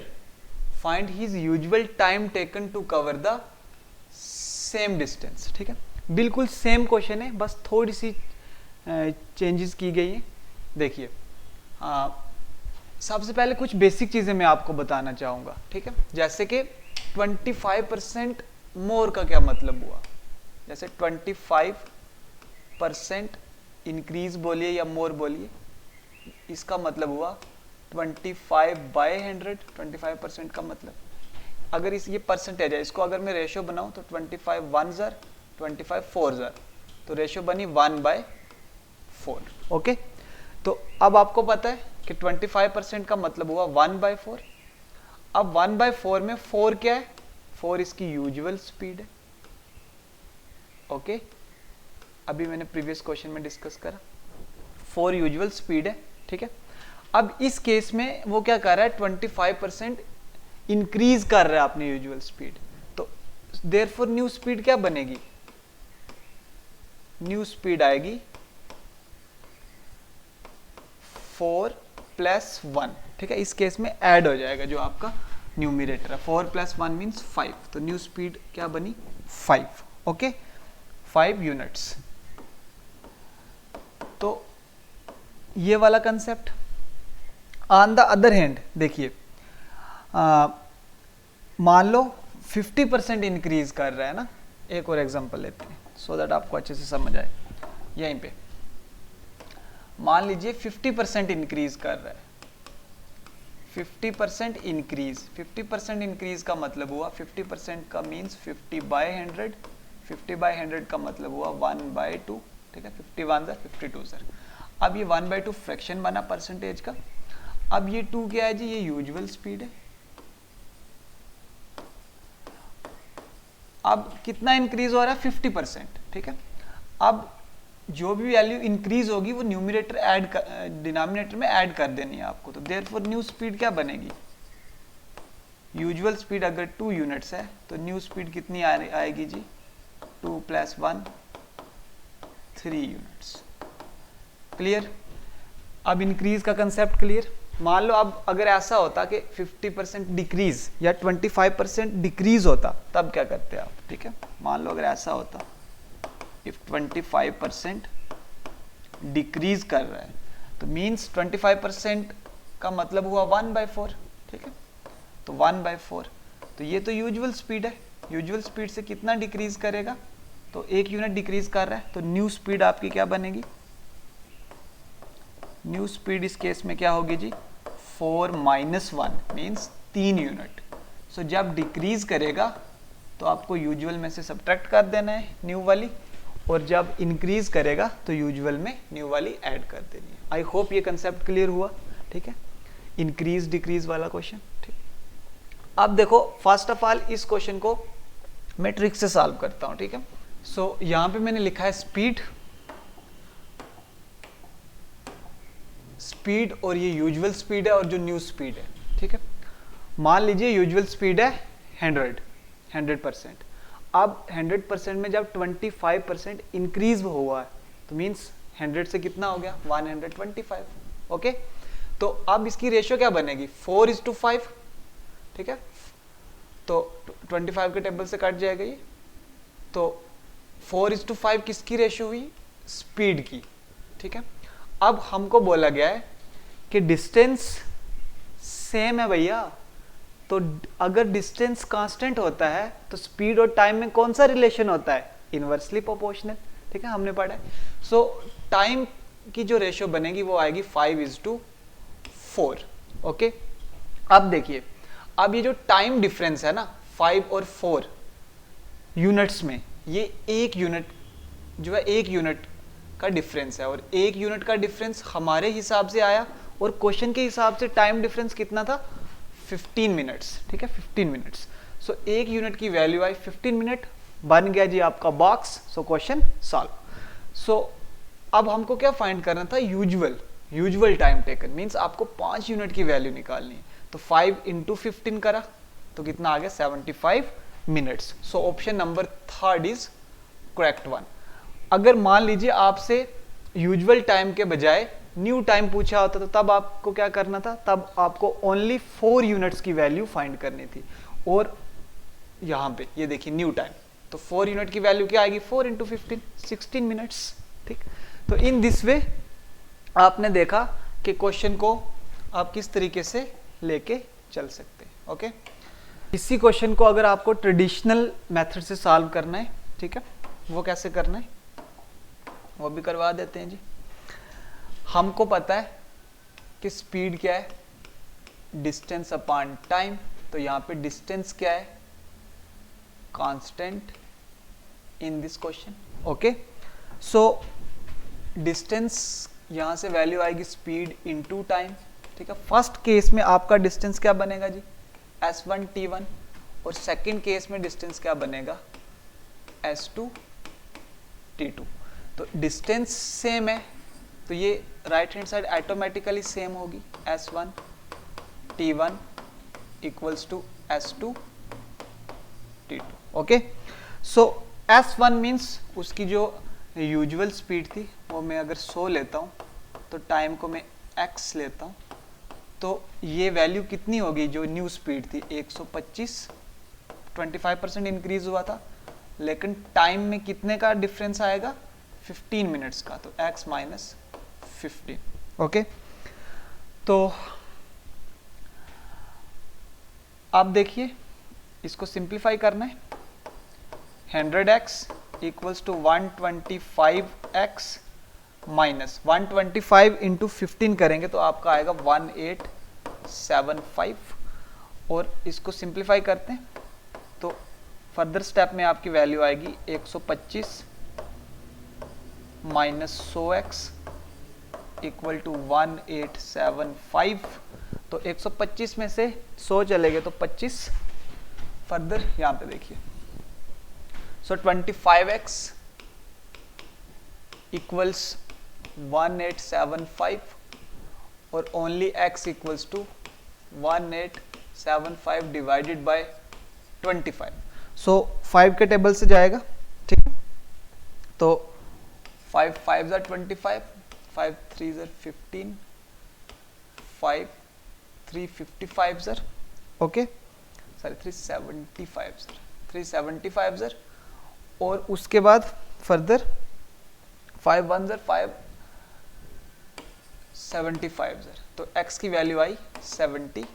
find his usual time taken to cover the same distance। ठीक है, बिल्कुल सेम क्वेश्चन है, बस थोड़ी सी चेंजेस की गई हैं। देखिए सबसे पहले कुछ बेसिक चीज़ें मैं आपको बताना चाहूँगा। ठीक है, जैसे कि 25% मोर का क्या मतलब हुआ, जैसे 25% इंक्रीज बोलिए या मोर बोलिए, इसका मतलब हुआ 25/100, 25% का मतलब। अगर ये परसेंटेज है, इसको अगर मैं रेशियो बनाऊं तो 25 1 ज़र, 25 4 ज़र, तो रेशियो बनी 1/100। 4। ओके, तो अब आपको पता है कि 25% का मतलब हुआ 1/4। अब 1/4 में 4 क्या है? 4 इसकी यूजुअल स्पीड है। ओके, अभी मैंने प्रीवियस क्वेश्चन में डिस्कस करा, 4 यूजुअल स्पीड है। ठीक है, अब इस केस में वो क्या कर रहा है? 25% इंक्रीज कर रहा है अपनी यूजुअल स्पीड, तो देयरफॉर न्यू स्पीड क्या बनेगी? न्यू स्पीड आएगी 4 + 1। ठीक है, इस केस में ऐड हो जाएगा जो आपका न्यूमिरेटर है, 4 + 1 मीन्स 5, तो न्यू स्पीड क्या बनी? 5। Okay, 5 units. तो ये वाला concept. On the other hand देखिए, मान लो 50% इंक्रीज कर रहा है ना, एक और एग्जांपल लेते हैं सो दैट आपको अच्छे से समझ आए। यहीं पे मान लीजिए 50% इंक्रीज कर रहा है, 50% इंक्रीज। 50% इंक्रीज का मतलब हुआ, 50% का मीन्स 50/100, 50/100 का मतलब हुआ 1/2। ठीक है, 51 सर 52 सर। अब ये 1/2 फ्रैक्शन बना परसेंटेज का। अब ये 2 क्या है जी? ये यूजुअल स्पीड है। अब कितना इंक्रीज हो रहा है? 50%। ठीक है, अब जो भी वैल्यू इंक्रीज होगी वो न्यूमरेटर ऐड डिनोमिनेटर में ऐड कर देनी है आपको, तो देयरफॉर न्यू स्पीड क्या बनेगी? यूजुअल स्पीड अगर 2 यूनिट्स है तो न्यू स्पीड कितनी आएगी जी? 2 + 1 3 यूनिट्स। क्लियर? अब इंक्रीज का कंसेप्ट क्लियर। मान लो अब अगर ऐसा होता कि 50% डिक्रीज या 25% डिक्रीज होता, तब क्या करते आप? ठीक है, मान लो अगर ऐसा होता, इफ 25% डिक्रीज कर रहा है तो मीन्स 25% का मतलब हुआ 1/4। ठीक है, तो 1/4, तो ये तो यूजुअल स्पीड है। यूजुअल स्पीड से कितना डिक्रीज करेगा? तो 1 यूनिट डिक्रीज कर रहा है, तो न्यू स्पीड आपकी क्या बनेगी? न्यू स्पीड इस केस में क्या होगी जी? 4 - 1 मीन्स 3 यूनिट। सो जब डिक्रीज करेगा तो आपको यूजुअल में से सब्ट्रैक्ट कर देना है न्यू वाली, और जब इंक्रीज करेगा तो यूजुअल में न्यू वाली ऐड कर देनी है। आई होप ये कंसेप्ट क्लियर हुआ। ठीक है, इंक्रीज डिक्रीज वाला क्वेश्चन। ठीक, अब देखो फर्स्ट ऑफ ऑल इस क्वेश्चन को मैं ट्रिक से सॉल्व करता हूं। ठीक है, सो यहां पे मैंने लिखा है स्पीड, स्पीड और ये यूजुअल स्पीड है और जो न्यू स्पीड है। ठीक है, मान लीजिए यूजुअल स्पीड है 100%। अब 100% में जब 25% इंक्रीज हुआ है तो मीन्स 100 से कितना हो गया? 125। ओके, तो अब इसकी रेशियो क्या बनेगी? 4:5। ठीक है, तो 25 के टेबल से कट जाएगा ये, तो 4:5 किसकी रेशियो हुई? स्पीड की। ठीक है, अब हमको बोला गया है कि डिस्टेंस सेम है भैया, तो अगर डिस्टेंस कांस्टेंट होता है तो स्पीड और टाइम में कौन सा रिलेशन होता है? Inversely proportional. ठीक है, हमने पढ़ा है। सो टाइम की जो रेशियो बनेगी वो आएगी 5:4। ओके, अब देखिए, अब ये जो टाइम डिफरेंस है ना 5 और 4 यूनिट्स में, ये 1 यूनिट जो है 1 यूनिट का डिफरेंस है, और 1 यूनिट का डिफरेंस हमारे हिसाब से आया और क्वेश्चन के हिसाब से टाइम डिफरेंस कितना था? 15 मिनट्स। ठीक है, 15 मिनट्स। सो 1 यूनिट की वैल्यू आई 15 मिनट, बन गया जी आपका box. So question solve. So अब हमको क्या फाइंड करना था? यूजुअल टाइम टेकन मीन्स आपको 5 यूनिट की वैल्यू निकालनी है, तो 5 × 15 करा तो कितना आ गया? 75 minutes. So option number 3 is correct one. अगर मान लीजिए आपसे यूजुअल टाइम के बजाय न्यू टाइम पूछा होता तो तब आपको क्या करना था? तब आपको ओनली 4 यूनिट्स की वैल्यू फाइंड करनी थी, और यहाँ पे ये देखिए न्यू टाइम, तो 4 यूनिट की वैल्यू क्या आएगी? 4 × 15 16 मिनट्स। ठीक, तो इन दिस वे आपने देखा कि क्वेश्चन को आप किस तरीके से लेके चल सकते हैं। ओके, इसी क्वेश्चन को अगर आपको ट्रेडिशनल मेथड से सॉल्व करना है, ठीक है, वो कैसे करना है वो भी करवा देते हैं जी। हमको पता है कि स्पीड क्या है? Distance upon time. तो यहाँ पे डिस्टेंस क्या है? Constant in this question. Okay, so distance यहाँ से वैल्यू आएगी स्पीड इनटू टाइम, ठीक है। फर्स्ट केस में आपका डिस्टेंस क्या बनेगा जी, s1 t1, और सेकंड केस में डिस्टेंस क्या बनेगा, s2 t2। तो डिस्टेंस सेम है तो ये right hand side automatically same होगी, s1 t1 equals to s2 t2। Okay, so s1 means उसकी जो यूजुअल स्पीड थी वो मैं अगर 100 लेता हूँ तो टाइम को मैं x लेता हूँ, तो ये वैल्यू कितनी होगी, जो न्यू स्पीड थी 125, 25% इंक्रीज हुआ था, लेकिन टाइम में कितने का डिफरेंस आएगा, 15 मिनट्स का, तो x माइनस 15। ओके, तो आप देखिए इसको सिंप्लीफाई करना है, 100x equals to 125x minus 125 into 15 करेंगे तो आपका आएगा 1875, और इसको सिंप्लीफाई करते हैं तो फर्दर स्टेप में आपकी वैल्यू आएगी 125 माइनस 100x इक्वल टू 1875। तो 125 में से 100 चले गए तो 25, फर्दर यहाँ पे देखिए, सो 25x इक्वल्स 1875 और only x equals to 1875 divided by 25। So 5 के टेबल से जाएगा, ठीक है, तो 5 5 are 25, 5 3 are 15, 5 3 55 sir, okay sorry 375 sir, 375 sir, और उसके बाद फर्दर 5 1 सर 5 75 सर, तो x की वैल्यू आई 75।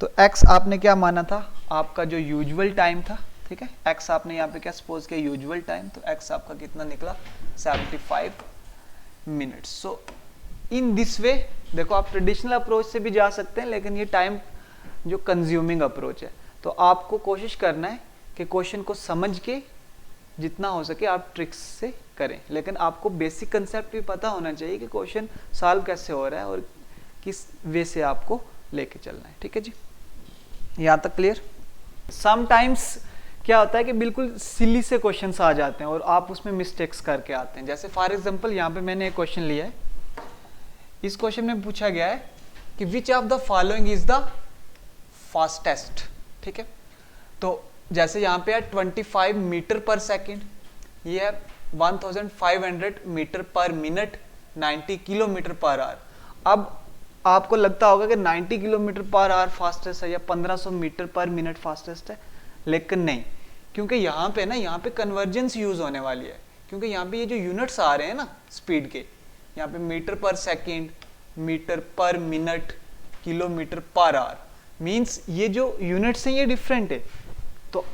तो x आपने क्या माना था, आपका जो यूजुअल टाइम था, ठीक है, x आपने यहाँ पे क्या सपोज किया, यूजुअल टाइम, तो x आपका कितना निकला 75 minutes. So in this way, देखो आप ट्रेडिशनल अप्रोच से भी जा सकते हैं, लेकिन ये टाइम जो कंज्यूमिंग अप्रोच है, तो आपको कोशिश करना है कि क्वेश्चन को समझ के जितना हो सके आप ट्रिक्स से करें, लेकिन आपको बेसिक कंसेप्ट भी पता होना चाहिए कि क्वेश्चन सॉल्व कैसे हो रहा है और किस वे से आपको लेके चलना है, ठीक है जी, यहाँ तक क्लियर। समटाइम्स क्या होता है कि बिल्कुल सिली से क्वेश्चंस आ जाते हैं और आप उसमें मिस्टेक्स करके आते हैं। जैसे फॉर एग्जांपल यहाँ पे मैंने एक क्वेश्चन लिया है, इस क्वेश्चन में पूछा गया है कि which of the following is the fastest, ठीक है, तो जैसे यहाँ पे है 25 मीटर पर सेकेंड, ये है 1500 metre per minute, 90 kilometre per our. अब आपको लगता होगा कि 90 किलोमीटर पर आवर फास्टेस्ट है या 1500 मीटर पर मिनट फास्टेस्ट है, लेकिन नहीं, क्योंकि यहाँ पे ना, यहाँ पे कन्वर्जेंस यूज होने वाली है, क्योंकि यहाँ पे ये जो यूनिट्स आ रहे हैं ना स्पीड के, यहाँ पे metre per second, metre per minute, kilometre per hour, means ये जो यूनिट्स हैं ये डिफरेंट है, तो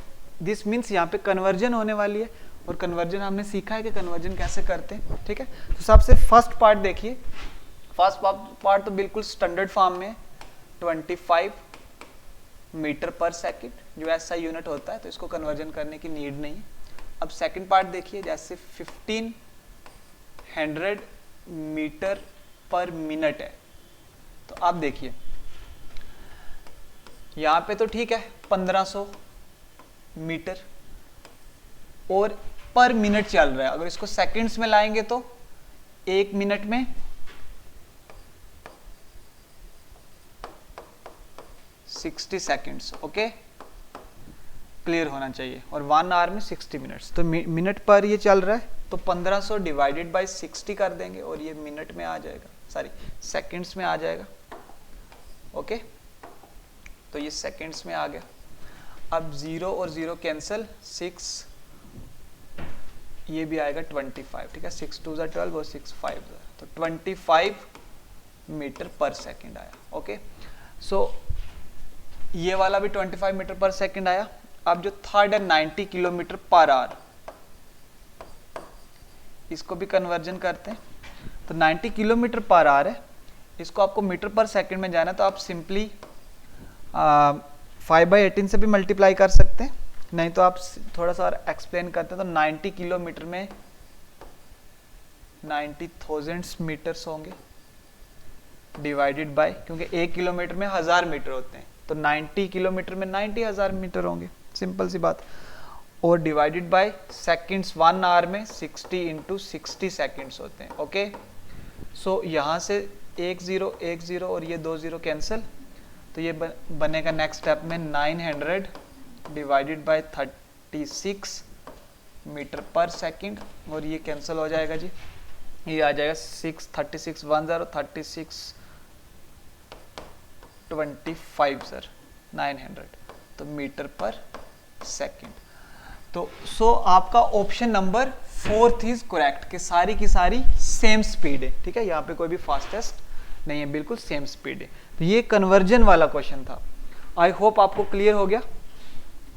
दिस मीन्स यहाँ पे कन्वर्जन होने वाली है, और कन्वर्जन हमने सीखा है कि कन्वर्जन कैसे करते हैं, ठीक है। तो सबसे फर्स्ट पार्ट देखिए, फर्स्ट पार्ट तो बिल्कुल स्टैंडर्ड फॉर्म में 25 मीटर पर सेकेंड जो ऐसा यूनिट होता है, तो इसको कन्वर्जन करने की नीड नहीं है। अब सेकंड पार्ट देखिए, जैसे 1500 मीटर पर मिनट है, तो आप देखिए यहाँ पे तो ठीक है 1500 मीटर और पर मिनट चल रहा है, अगर इसको सेकंड्स में लाएंगे तो 1 मिनट में 60 सेकंड्स, ओके, क्लियर होना चाहिए, और 1 आवर में 60 मिनट्स, तो मिनट पर ये चल रहा है, तो 1500 डिवाइडेड बाय 60 कर देंगे और ये मिनट में आ जाएगा, सॉरी सेकंड्स में आ जाएगा, ओके, तो ये सेकंड्स में आ गया। अब 0 और 0 कैंसिल, 6 ये भी आएगा 25, ठीक है, 6 2 12 और 6 5, तो 25 मीटर पर सेकंड आया, ओके। सो ये वाला भी 25 मीटर पर सेकंड आया। अब जो थर्ड है 90 किलोमीटर पर आवर, इसको भी कन्वर्जन करते हैं, तो 90 किलोमीटर पर आवर है, इसको आपको मीटर पर सेकंड में जाना है, तो आप सिंपली 5/18 से भी मल्टीप्लाई कर सकते हैं, नहीं तो आप थोड़ा सा और एक्सप्लेन करते हैं, तो 90 किलोमीटर में 90,000 मीटर्स होंगे डिवाइडेड बाय, क्योंकि 1 किलोमीटर में 1000 मीटर होते हैं, तो 90 किलोमीटर में 90,000 मीटर होंगे, सिंपल सी बात। और डिवाइडेड बाय सेकंड्स, 1 आवर में 60 इंटू 60 सेकंड्स होते हैं। ओके, सो यहाँ से 1 0 1 0 और ये 2 0 कैंसिल, तो ये बनेगा नेक्स्ट स्टेप में 900 divided by 36 metre per second, और ये कैंसिल हो जाएगा जी, ये आ जाएगा 6 36 10 36 25 सर 900, तो मीटर पर सेकंड। तो सो आपका ऑप्शन नंबर 4 इज करेक्ट कि सारी की सारी सेम स्पीड है। ठीक है, यहाँ पे कोई भी फास्टेस्ट नहीं है, बिल्कुल सेम स्पीड है। तो ये कन्वर्जन वाला क्वेश्चन था। आई होप आपको क्लियर हो गया।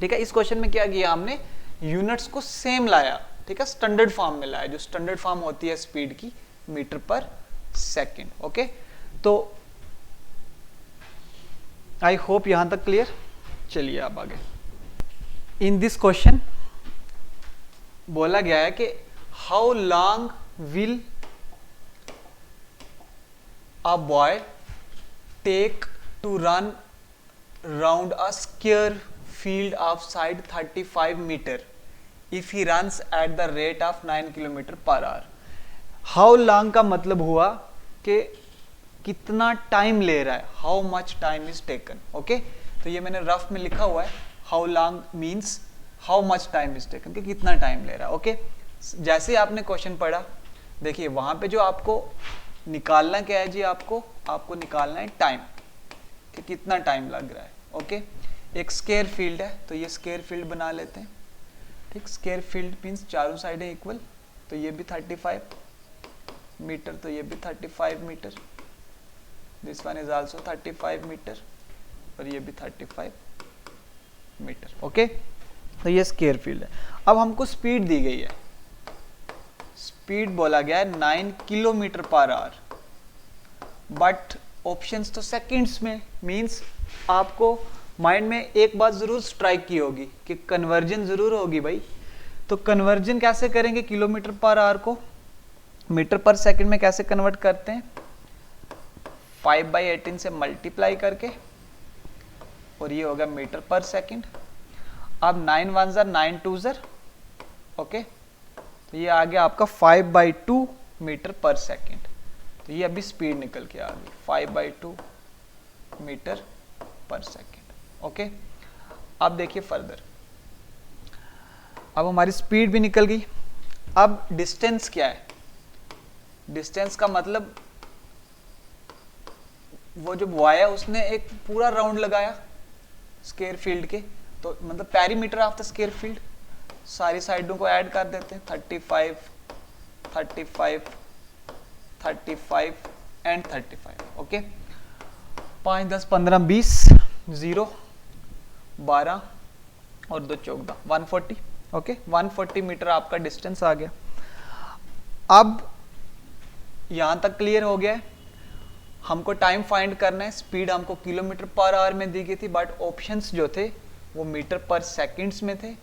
ठीक है, इस क्वेश्चन में क्या किया हमने, यूनिट्स को सेम लाया। ठीक है, स्टैंडर्ड फॉर्म में लाया, जो स्टैंडर्ड फॉर्म होती है स्पीड की, मीटर पर सेकंड। ओके, तो आई होप यहां तक क्लियर। चलिए आप आगे। इन दिस क्वेश्चन बोला गया है कि how long will a boy take to run round a square field of side 35 metre if he runs at the rate of 9 kilometre per hour. How long का मतलब हुआ कि कितना टाइम ले रहा है, how much time is taken. Okay, तो ये मैंने रफ में लिखा हुआ है, how long means how much time is taken, कि कितना टाइम ले रहा है। ओके, जैसे आपने क्वेश्चन पढ़ा, देखिए वहां पे जो आपको निकालना क्या है जी, आपको निकालना है टाइम, कि कितना टाइम लग रहा है। ओके, एक स्क्वायर फील्ड है, तो ये स्क्वायर फील्ड बना लेते हैं। ठीक, स्क्वायर फील्ड मीन्स चारों साइडें इक्वल, तो ये भी 35 मीटर, तो ये भी 35 metre, this one is also 35 metre, और ये भी 35 मीटर। ओके, तो ये स्क्वायर फील्ड है। अब हमको स्पीड दी गई है, स्पीड बोला गया है 9 kilometre per our, but options तो सेकंड्स में, मींस आपको माइंड में एक बात जरूर स्ट्राइक की होगी कि कन्वर्जन जरूर होगी भाई। तो कन्वर्जन कैसे करेंगे, किलोमीटर पर आवर को मीटर पर सेकंड में कैसे कन्वर्ट करते हैं, 5/18 से मल्टीप्लाई करके, और ये होगा मीटर पर सेकंड। अब 9 1 ज़र 9 2 ज़र, ओके, तो ये आ गया आपका 5/2 मीटर पर सेकंड। तो ये अभी स्पीड निकल के आ गई 5/2 मीटर पर सेकंड। ओके, अब देखिए फर्दर, अब हमारी स्पीड भी निकल गई। अब डिस्टेंस क्या है, डिस्टेंस का मतलब वो जो बॉय है उसने एक पूरा राउंड लगाया स्क्वायर फील्ड के, तो मतलब perimeter of the square field, सारी साइडों को ऐड कर देते हैं, 35 35 35 एंड 35। ओके, 5 10 15 20 0 12 और 2 14 140। ओके, 140 मीटर आपका डिस्टेंस आ गया। अब यहां तक क्लियर हो गया है। हमको टाइम फाइंड करना है, स्पीड हमको किलोमीटर पर आवर में दी गई थी, बट ऑप्शंस जो थे वो मीटर पर सेकंड्स में थे।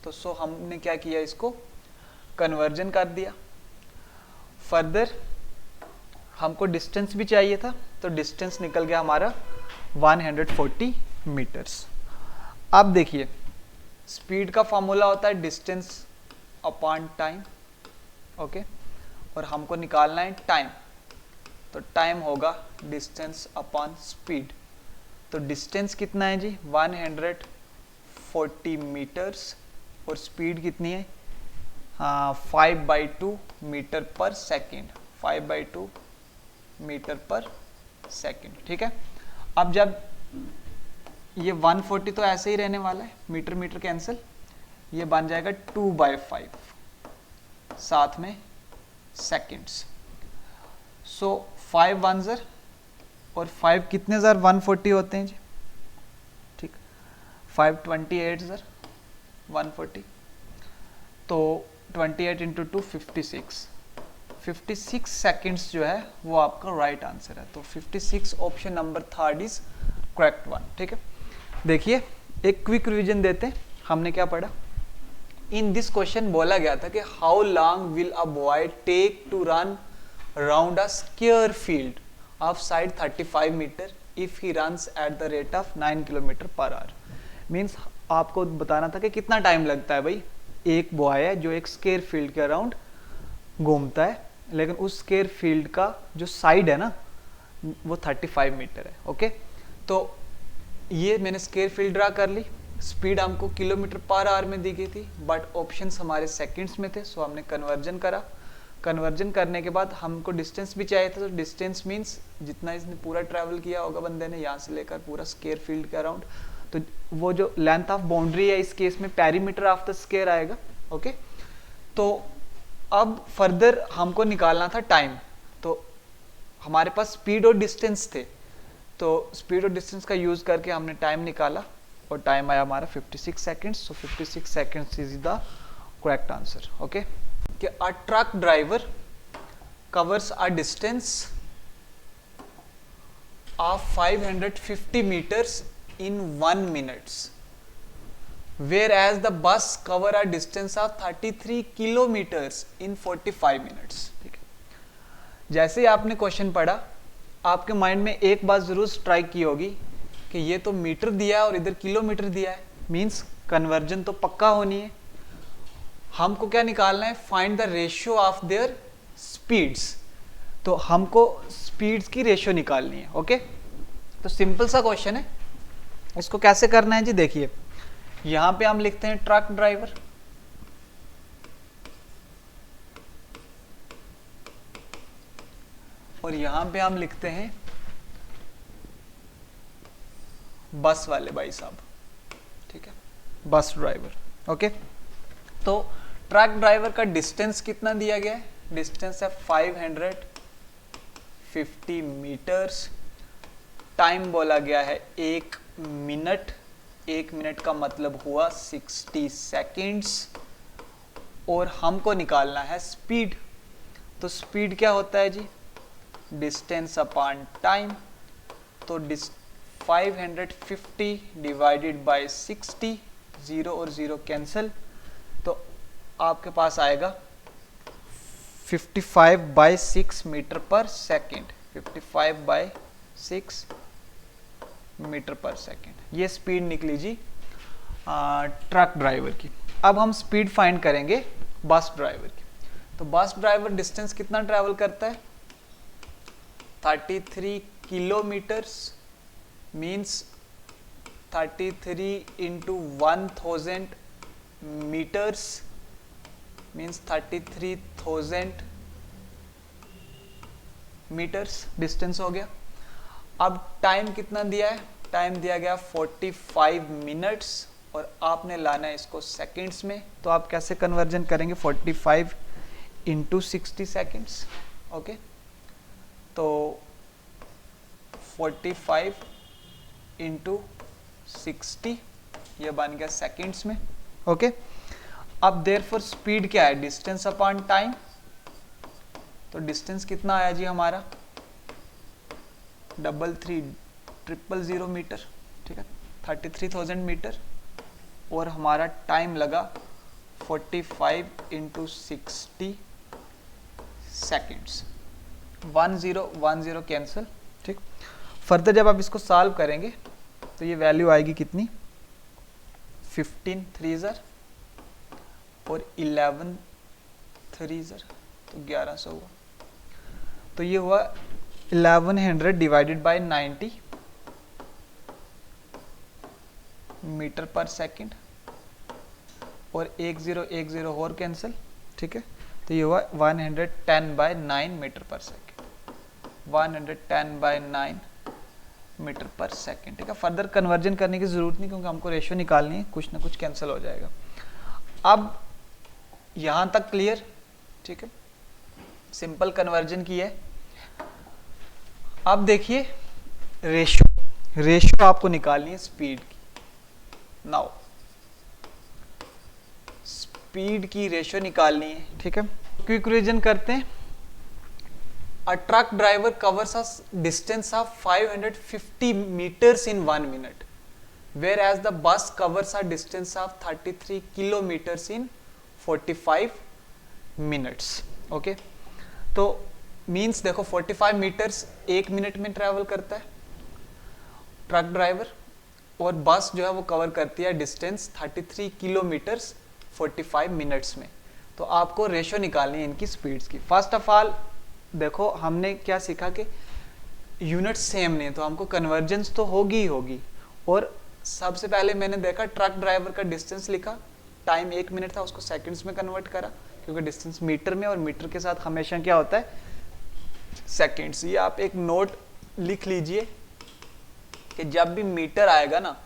तो सो हमने क्या किया, इसको कन्वर्जन कर दिया। फर्दर हमको डिस्टेंस भी चाहिए था, तो डिस्टेंस निकल गया हमारा 140 मीटर्स। अब देखिए, स्पीड का फॉर्मूला होता है डिस्टेंस अपॉन टाइम। ओके, और हमको निकालना है टाइम, तो टाइम होगा डिस्टेंस अपॉन स्पीड। तो डिस्टेंस कितना है जी, 140 मीटर्स, और स्पीड कितनी है, 5/2 metre per second, 5/2 metre per second. ठीक है, अब जब ये 140 तो ऐसे ही रहने वाला है, मीटर मीटर कैंसिल, ये बन जाएगा 2/5, साथ में सेकंड्स। सो 5 1 ज़र और 5 कितने ज़र 140 होते हैं जी, ठीक, 5 28 ज़र 140, तो 28 इंटू 2 56 सेकंड्स जो है वो आपका राइट आंसर है। तो 56 option number 3 is correct one. ठीक है, देखिए एक क्विक रिवीजन देते हैं। हमने क्या पढ़ा, इन दिस क्वेश्चन बोला गया था कि how long will a boy take to run around a square field of side 35 metre if he runs at the rate of 9 kilometre per hour. Means आपको बताना था कि कितना टाइम लगता है भाई, एक बॉय है जो एक स्क्वायर फील्ड के अराउंड घूमता है, लेकिन उस स्क्वायर फील्ड का जो साइड है ना वो 35 मीटर है। ओके, तो ये मैंने स्क्वायर फील्ड ड्रा कर ली, स्पीड हमको किलोमीटर पर आवर में दी गई थी, बट ऑप्शंस हमारे सेकंड्स में थे, सो हमने कन्वर्जन करा। कन्वर्जन करने के बाद हमको डिस्टेंस भी चाहिए था, तो डिस्टेंस मींस जितना इसने पूरा ट्रैवल किया होगा बंदे ने यहाँ से लेकर पूरा स्क्वायर फील्ड के अराउंड, तो वो जो लेंथ ऑफ बाउंड्री है इस केस में पेरीमीटर ऑफ द स्क्वायर आएगा। ओके, तो अब फर्दर हमको निकालना था टाइम, तो हमारे पास स्पीड और डिस्टेंस थे, तो स्पीड और डिस्टेंस का यूज करके हमने टाइम निकाला और टाइम आया हमारा 56 seconds. So 56 seconds is the correct answer. Okay, कि a truck driver covers a distance of 550 metres in 1 minutes, whereas the bus cover a distance of 33 kilometers in 45 minutes। ठीक है, जैसे ही आपने क्वेश्चन पढ़ा आपके माइंड में एक बात जरूर स्ट्राइक की होगी कि ये तो मीटर दिया है और इधर किलोमीटर दिया है, मींस कन्वर्जन तो पक्का होनी है। हमको क्या निकालना है, find the ratio of their speeds, तो हमको स्पीड्स की रेशियो निकालनी है। ओके, तो सिंपल सा क्वेश्चन है, इसको कैसे करना है जी, देखिए यहां पे हम लिखते हैं ट्रक ड्राइवर, और यहां पे हम लिखते हैं बस वाले भाई साहब। ठीक है, बस ड्राइवर। ओके, तो ट्रक ड्राइवर का डिस्टेंस कितना दिया गया है, डिस्टेंस है 550 मीटर्स, टाइम बोला गया है 1 मिनट, 1 मिनट का मतलब हुआ 60 सेकेंड्स, और हमको निकालना है स्पीड। तो स्पीड क्या होता है जी, डिस्टेंस अपॉन टाइम, तो 550 डिवाइडेड बाय 60, 0 और 0 कैंसिल, तो आपके पास आएगा 55/6 metre per second, 55/6 metre per second, ये स्पीड निकली जी ट्रक ड्राइवर की। अब हम स्पीड फाइंड करेंगे बस ड्राइवर की। तो बस ड्राइवर डिस्टेंस कितना ट्रैवल करता है, 33 kilometres, means 33 into 1000 metres means 33,000 metres distance हो गया। अब टाइम कितना दिया है, टाइम दिया गया 45 मिनट्स, और आपने लाना है इसको सेकंड्स में, तो आप कैसे कन्वर्जन करेंगे, 45 इंटू 60 सेकेंड्स। ओके, तो 45 इंटू 60 ये बन गया सेकेंड्स में। ओके, अब देयरफॉर स्पीड क्या है, डिस्टेंस अपॉन टाइम, तो डिस्टेंस कितना आया जी हमारा 33,000 मीटर। ठीक है, 33,000 मीटर, और हमारा टाइम लगा 45 इंटू 60 सेकेंड्स, 10 कैंसिल। ठीक, फर्दर जब आप इसको सॉल्व करेंगे तो ये वैल्यू आएगी कितनी, 15 3 और 11 3 तो 1100 हुआ, तो ये हुआ 1100 divided by 90 metre per second, और 10 और कैंसिल। ठीक है, तो ये हुआ 110/9 metre per second, 110/9 metre per second. ठीक है, फर्दर कन्वर्जन करने की जरूरत नहीं, क्योंकि हमको रेशियो निकालनी है, कुछ ना कुछ कैंसिल हो जाएगा। अब यहां तक क्लियर। ठीक है, सिंपल कन्वर्जन की है। अब देखिए रेशियो आपको निकालनी है स्पीड की। नाउ स्पीड की रेशियो निकालनी है। ठीक है, क्विक रिवीजन करते हैं। A truck driver covers a distance of 550 meters in 1 minute, whereas the bus covers a distance of 33 kilometers in 45 minutes. Okay, तो मीन्स देखो 45 मीटर्स 1 मिनट में ट्रैवल करता है ट्रक ड्राइवर, और बस जो है वो कवर करती है डिस्टेंस 33 किलोमीटर्स 45 मिनट्स में। तो आपको रेशो निकालनी है इनकी स्पीड्स की। फर्स्ट ऑफ ऑल देखो हमने क्या सीखा कि यूनिट सेम नहीं, तो हमको कन्वर्जेंस तो होगी ही होगी। और सबसे पहले मैंने देखा ट्रक ड्राइवर का डिस्टेंस लिखा, टाइम 1 मिनट था, उसको सेकंड्स में कन्वर्ट करा, क्योंकि डिस्टेंस मीटर में, और मीटर के साथ हमेशा क्या होता है सेकंड्स। ये आप एक नोट लिख लीजिए कि जब भी मीटर आएगा ना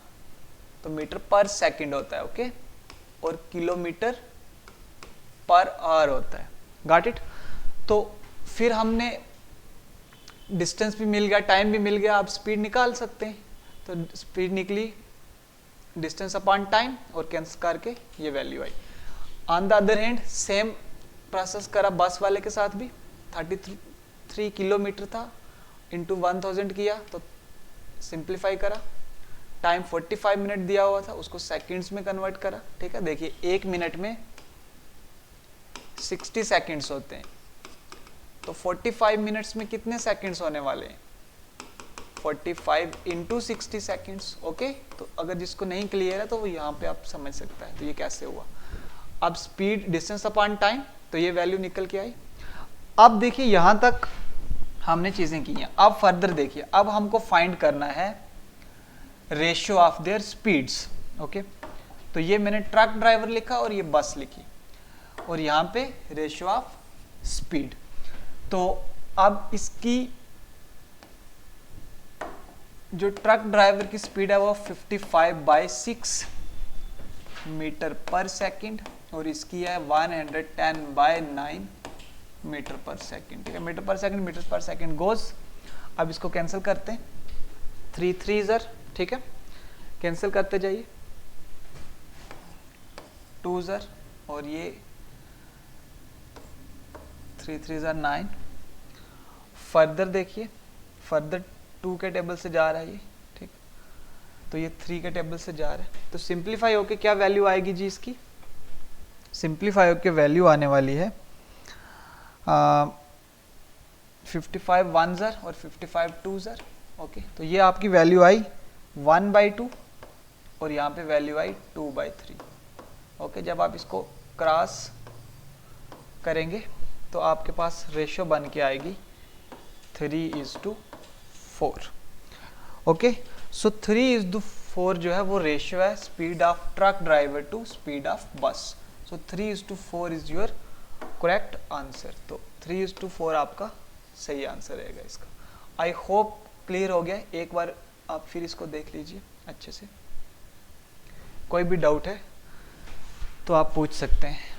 तो मीटर पर सेकंड होता है, ओके, और किलोमीटर पर आवर होता है। Got it? तो फिर हमने डिस्टेंस भी मिल गया, टाइम भी मिल गया, आप स्पीड निकाल सकते हैं। तो स्पीड निकली डिस्टेंस अपॉन टाइम, और कैंसिल करके ये value I. On the other hand same process करा बस वाले के साथ भी, 33 किलोमीटर था, इंटू 1000 किया, तो सिंप्लीफाई करा, टाइम 45 मिनट दिया हुआ था, उसको सेकंड्स में कन्वर्ट करा। ठीक है, देखिए 1 मिनट में 60 सेकंड्स होते हैं, तो 45 मिनट्स में कितने सेकंड्स होने वाले हैं? 45 इंटू 60 सेकंड्स। ओके, तो अगर जिसको नहीं क्लियर है तो वो यहाँ पे आप समझ सकता है। तो ये कैसे हुआ? अब स्पीड डिस्टेंस अपॉन टाइम, तो ये वैल्यू निकल के आई। अब देखिए यहाँ तक हमने चीजें की हैं। अब फर्दर देखिए, अब हमको फाइंड करना है ratio of their speeds. Okay, तो ये मैंने ट्रक ड्राइवर लिखा और ये बस लिखी, और यहाँ पे रेशियो ऑफ स्पीड। तो अब इसकी जो ट्रक ड्राइवर की स्पीड है वो 55/6 मीटर पर सेकंड, और इसकी है 110/9 मीटर पर सेकंड। ठीक है, metre per second, metre per second goes. अब इसको कैंसिल करते हैं, 3 3 ज़र, ठीक है, कैंसिल करते जाइए, 2 ज़र, और ये 3 3 ज़र 9। फर्दर देखिए, फर्दर 2 के टेबल से जा रहा है ये, ठीक, तो ये 3 के टेबल से जा रहा है। तो सिंप्लीफाई होके क्या वैल्यू आएगी जी इसकी? सिंप्लीफाई होके वैल्यू आने वाली है 55 1 ज़र और 55 2 ज़र। ओके, तो ये आपकी वैल्यू आई 1/2, और यहाँ पे वैल्यू आई 2/3। ओके, जब आप इसको क्रॉस करेंगे तो आपके पास रेशियो बन के आएगी 3:4। ओके, सो 3:4 जो है वो रेशियो है speed of truck driver to speed of bus. So 3:4 is your correct answer. तो 3:4 आपका सही आंसर रहेगा इसका। आई होप क्लियर हो गया। एक बार आप फिर इसको देख लीजिए अच्छे से, कोई भी डाउट है तो आप पूछ सकते हैं।